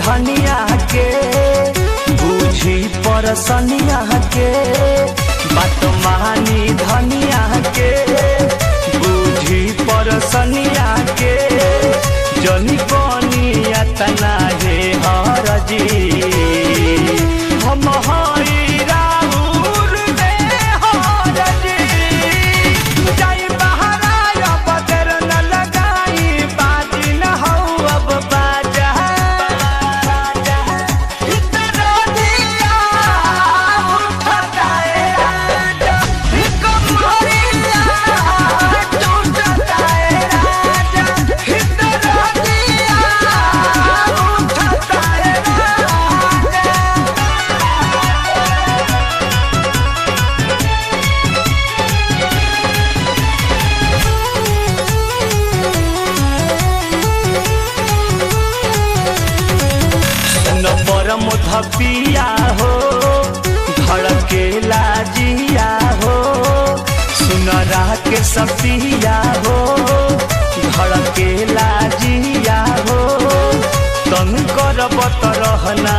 धनिया के बुझी परसनिया के बात मानी धनिया के बुझी परसनिया के जनी कनिया तना हे हरजी हम हई राहुल दे हरजी जाई बहराया बदर न लगाई बाजी न हो अब बाजा इतना दिया उठता है राजा कमरिया टूटता है राजा इतना दिया उठता है राजा। परम धपिया हो धड़के लाजिया हो सुनरा के सपिया हो धड़के लाजिया हो तन करबत रहना